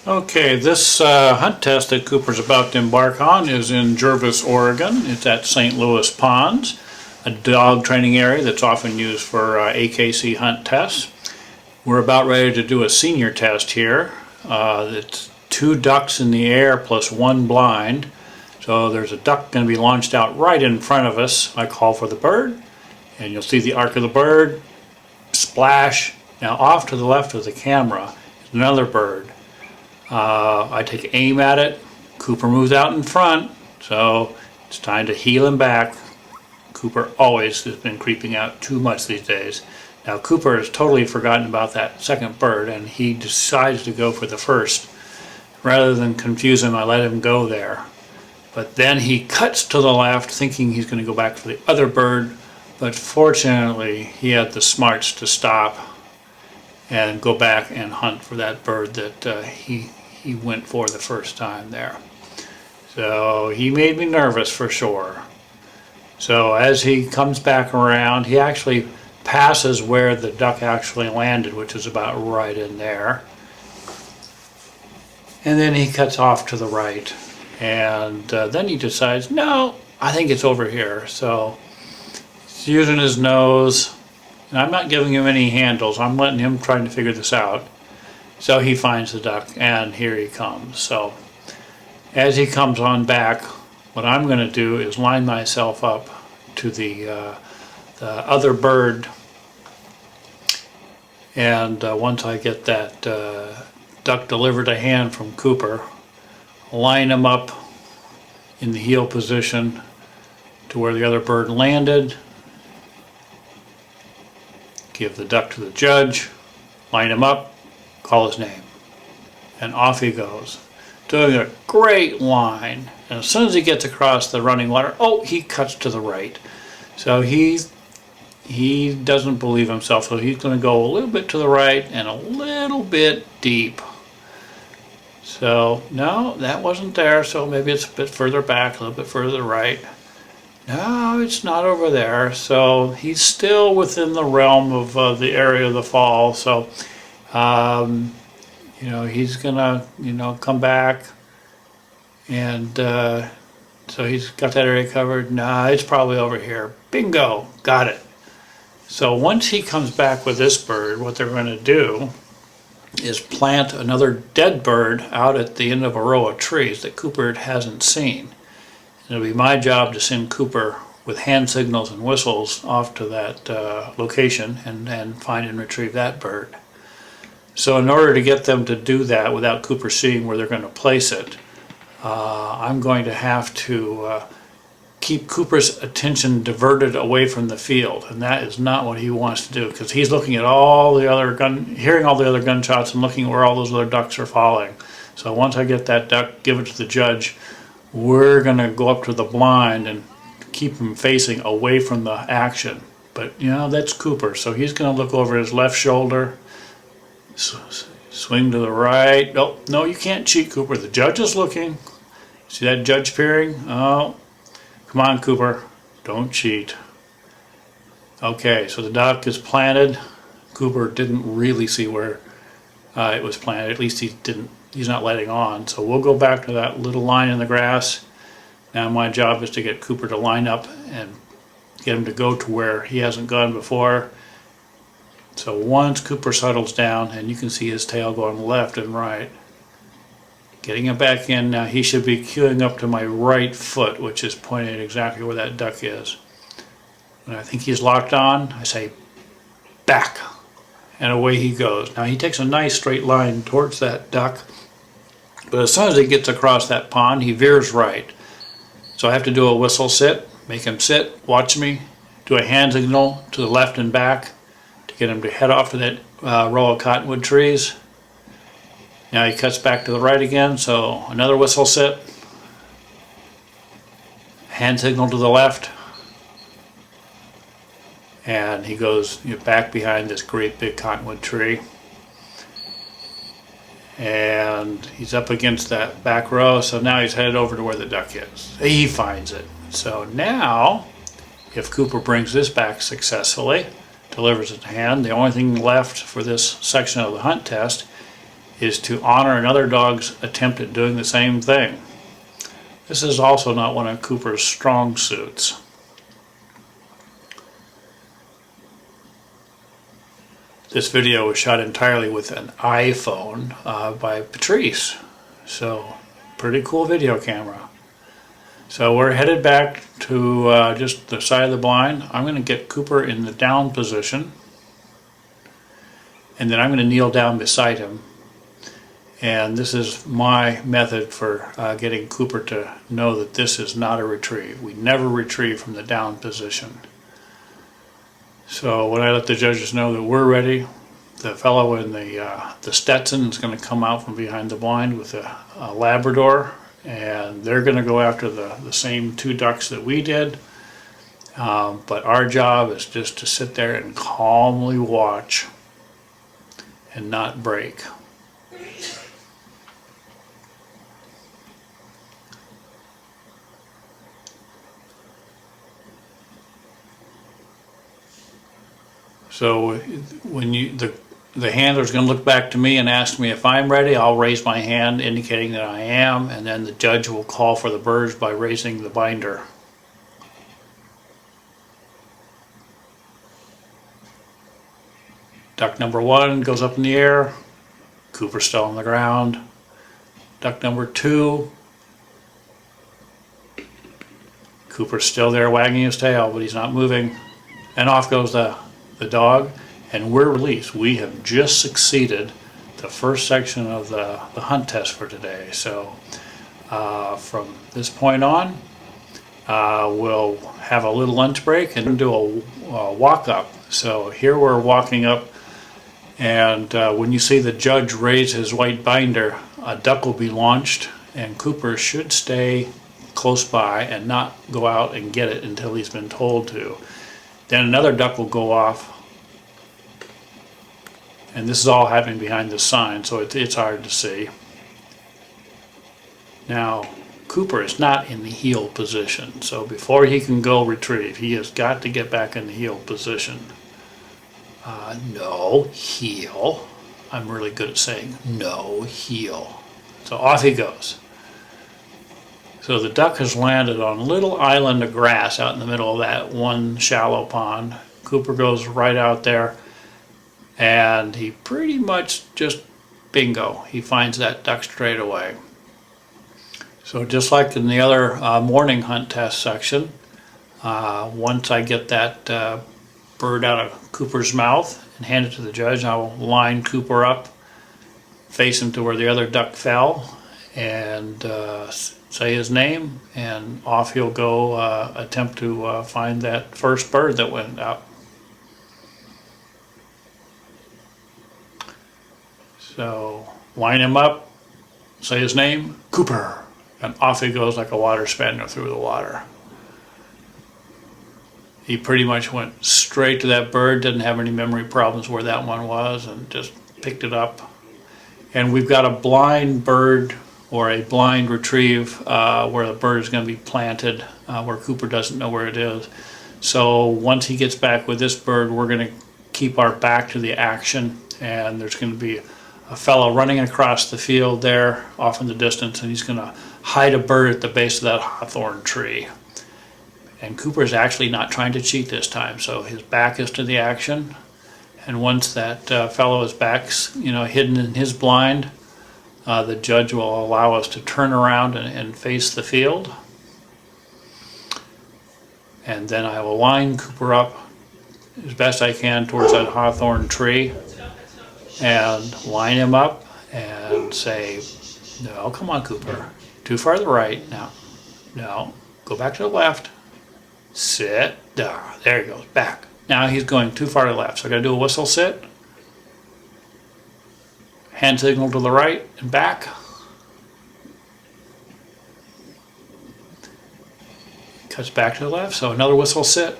Okay, this hunt test that Cooper's about to embark on is in Gervais, Oregon. It's at St. Louis Ponds, a dog training area that's often used for AKC hunt tests. We're about ready to do a senior test here. It's 2 ducks in the air plus 1 blind. So there's a duck going to be launched out right in front of us. I call for the bird, and you'll see the arc of the bird, splash. Now off to the left of the camera is another bird. I take aim at it. Cooper moves out in front, so it's time to heel him back. Cooper always has been creeping out too much these days. Now Cooper has totally forgotten about that second bird, and he decides to go for the first. Rather than confuse him, I let him go there. But then he cuts to the left, thinking he's going to go back for the other bird, but fortunately he had the smarts to stop and go back and hunt for that bird that he went for the first time there. So he made me nervous for sure. So as he comes back around, he actually passes where the duck actually landed, which is about right in there. And then he cuts off to the right. And then he decides, no, I think it's over here. So he's using his nose. And I'm not giving him any handles. I'm letting him try to figure this out. So he finds the duck, and here he comes. So as he comes on back, what I'm going to do is line myself up to the other bird. And once I get that duck delivered a hand from Cooper, line him up in the heel position to where the other bird landed. Give the duck to the judge, line him up, call his name, and off he goes, doing a great line. And as soon as he gets across the running water, oh, he cuts to the right. So he doesn't believe himself, so he's going to go a little bit to the right and a little bit deep. So no, that wasn't there, so maybe it's a bit further back, a little bit further to the right. No, it's not over there. So he's still within the realm of the area of the fall. So you know, he's gonna, you know, come back, and so he's got that area covered. Nah, it's probably over here. Bingo, got it. So once he comes back with this bird, what they're going to do is plant another dead bird out at the end of a row of trees that Cooper hasn't seen. It'll be my job to send Cooper with hand signals and whistles off to that location and find and retrieve that bird. So in order to get them to do that without Cooper seeing where they're going to place it, I'm going to have to keep Cooper's attention diverted away from the field, and that is not what he wants to do, because he's looking at all the other hearing all the other gunshots and looking where all those other ducks are falling. So once I get that duck, give it to the judge, we're going to go up to the blind and keep him facing away from the action. But you know, that's Cooper, so he's going to look over his left shoulder, swing to the right. No, you can't cheat, Cooper. The judge is looking. See that judge peering? Oh, come on, Cooper, don't cheat. Okay, so the duck is planted. Cooper didn't really see where it was planted. At least he's not letting on. So we'll go back to that little line in the grass. Now my job is to get Cooper to line up and get him to go to where he hasn't gone before. So once Cooper settles down, and you can see his tail going left and right, getting him back in, now he should be queuing up to my right foot, which is pointing at exactly where that duck is. When I think he's locked on, I say, back, and away he goes. Now he takes a nice straight line towards that duck, but as soon as he gets across that pond, he veers right. So I have to do a whistle sit, make him sit, watch me, do a hand signal to the left and back to get him to head off to that row of cottonwood trees. Now he cuts back to the right again, so another whistle sit, hand signal to the left, and he goes back behind this great big cottonwood tree. And he's up against that back row, so now he's headed over to where the duck is. He finds it. So now, if Cooper brings this back successfully, delivers it to hand, the only thing left for this section of the hunt test is to honor another dog's attempt at doing the same thing. This is also not one of Cooper's strong suits. This video was shot entirely with an iPhone by Patrice. So, pretty cool video camera. So we're headed back to just the side of the blind. I'm going to get Cooper in the down position. And then I'm going to kneel down beside him. And this is my method for getting Cooper to know that this is not a retrieve. We never retrieve from the down position. So when I let the judges know that we're ready, the fellow in the Stetson is going to come out from behind the blind with a Labrador, and they're going to go after the same two ducks that we did. But our job is just to sit there and calmly watch and not break. So when the handler's going to look back to me and ask me if I'm ready, I'll raise my hand indicating that I am, and then the judge will call for the birds by raising the binder. Duck number 1 goes up in the air. Cooper's still on the ground. Duck number 2. Cooper's still there wagging his tail, but he's not moving. And off goes the dog, and we're released. We have just succeeded the first section of the hunt test for today. So from this point on, we'll have a little lunch break and do a walk up. So here we're walking up, and when you see the judge raise his white binder, a duck will be launched, and Cooper should stay close by and not go out and get it until he's been told to. Then another duck will go off, and this is all happening behind this sign, so it's hard to see. Now, Cooper is not in the heel position, so before he can go retrieve, he has got to get back in the heel position. No, heel. I'm really good at saying no, heel. So off he goes. So the duck has landed on a little island of grass out in the middle of that one shallow pond. Cooper goes right out there, and he pretty much just bingo. He finds that duck straight away. So just like in the other morning hunt test section, once I get that bird out of Cooper's mouth and hand it to the judge, I will line Cooper up, face him to where the other duck fell, and say his name, and off he'll go attempt to find that first bird that went up. So line him up, say his name, Cooper, and off he goes like a water spaniel through the water. He pretty much went straight to that bird, didn't have any memory problems where that one was, and just picked it up. And we've got a blind bird or a blind retrieve where the bird is going to be planted where Cooper doesn't know where it is. So once he gets back with this bird, we're going to keep our back to the action, and there's going to be a fellow running across the field there off in the distance, and he's going to hide a bird at the base of that hawthorn tree. And Cooper's actually not trying to cheat this time, so his back is to the action, and once that fellow is back, hidden in his blind, the judge will allow us to turn around and face the field. And then I will line Cooper up as best I can towards that hawthorn tree and line him up and say, no, come on, Cooper, too far to the right, no, go back to the left, sit, there he goes, back. Now he's going too far to the left, so I gotta do a whistle sit, hand signal to the right and back. Cuts back to the left, so another whistle sit.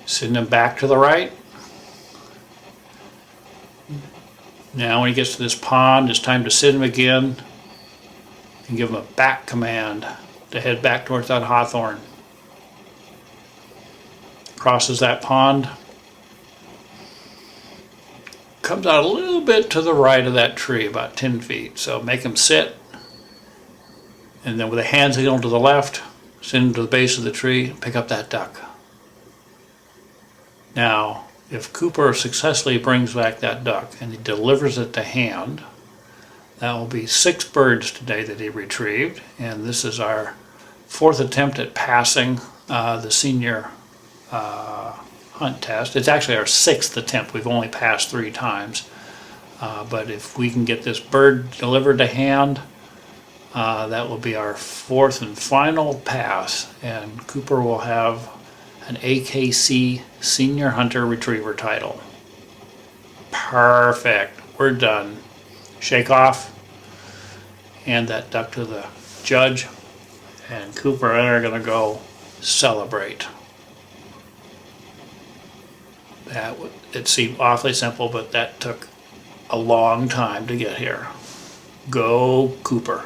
Send him back to the right. Now when he gets to this pond, it's time to sit him again and give him a back command to head back towards that hawthorn. Crosses that pond, comes out a little bit to the right of that tree, about 10 feet. So make him sit, and then with the hand signal to the left, send him to the base of the tree, pick up that duck. Now, if Cooper successfully brings back that duck and he delivers it to hand, that will be 6 birds today that he retrieved, and this is our 4th attempt at passing the senior hunt test. It's actually our 6th attempt. We've only passed 3 times. But if we can get this bird delivered to hand, that will be our 4th and final pass, and Cooper will have an AKC Senior Hunter Retriever title. Perfect. We're done. Shake off, hand that duck to the judge, and Cooper and I are going to go celebrate. It seemed awfully simple, but that took a long time to get here. Go Cooper.